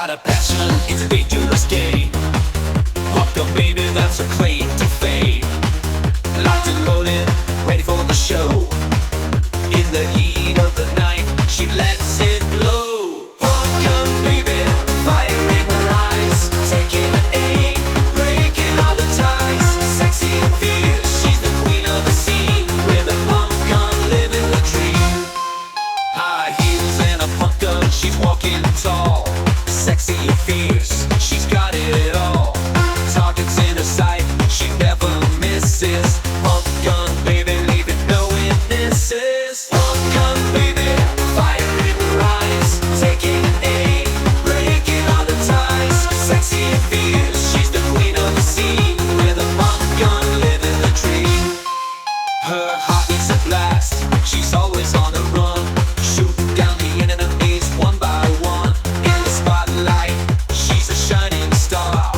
got a passion, it's a dangerous game. Pumpgun baby, that's her claim to fame. Locked and loaded, ready for the show. In the heat of the night, she lets it blow. Pumpgun baby, fire in her eyes, taking an aim, breaking all the ties. Sexy and fierce, she's the queen of the scene. With a pumpgun living the dream. High heels and a pumpgun, she's walking tall. Sexy and fierce, she's got it all. Targets in her sight, she never misses. Pumpgun baby, leaving no witnesses. Pumpgun baby, fire in her eyes, taking an aim, breaking all the ties. Sexy and fierce, she's the queen of the scene. With a pumpgun living the dream. Her heart is a blast, she's always on the run. Shooting down the enemies one by one. In the spotlight, she's a shining star.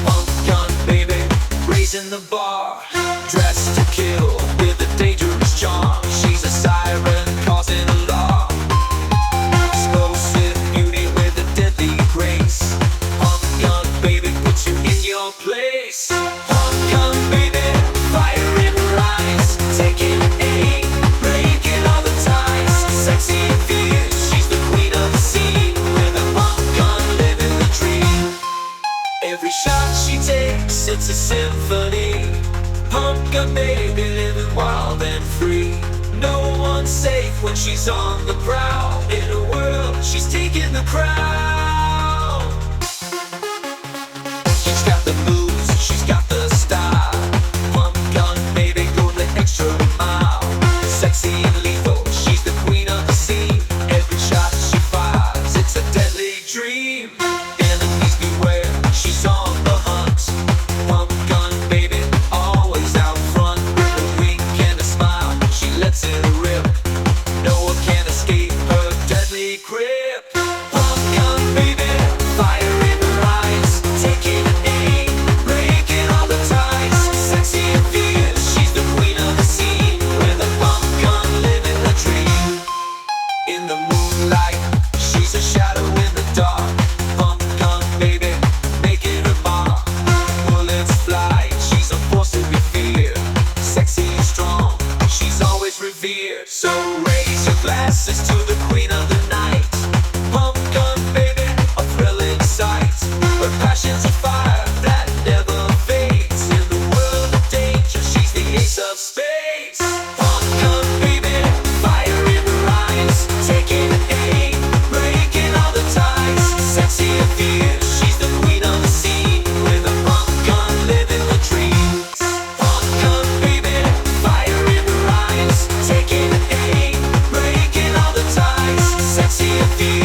Pumpgun baby, raising the bar. Dressed to kill with a dangerous charm. She's a siren causing alarm. Explosive beauty with a deadly grace. Pumpgun baby, puts you in your place. Pumpgun baby, fire in her eyes, taking aim, breaking all the ties. Sexy and fierce, she's the queen of the scene. With a pumpgun living the dream. Every shot she takes, it's a symphony. Pumpgun baby, living wild and free. No one's safe when she's on the prowl. In a world, she's taking the crown. She's got the moves, she's got the style. Pumpgun baby, go the extra mile. Sexy and lethal, she's the queen of the scene. Every shot she fires, it's a deadly dream. Enemies beware, she's on the hunt. Pumpgun baby, always out front. With a wink and a smile, she lets it rip. No one can escape her deadly grip. Pumpgun baby, fire in her eyes, taking an aim, breaking all the ties. Sexy and fierce, she's the queen of the scene. With a pumpgun living the dream. In the moonlight, she's a shadow in the dark. Pumpgun baby, making her mark. Bullets fly, she's a force to be feared. Sexy and strong, she's always revered. So raise your glasses to the queen of the night. Pumpgun baby, a thrilling sight. Her passion's a fire that never fades. In the world of danger, she's the ace of spades. Pumpgun baby, fire in her eyes, taking an aim, breaking all the ties. Sexy and fierce, she's the queen of the scene. With a pumpgun living the dream. Pumpgun baby, fire in her eyes, taking an aim, breaking all the ties. Sexy and fierce.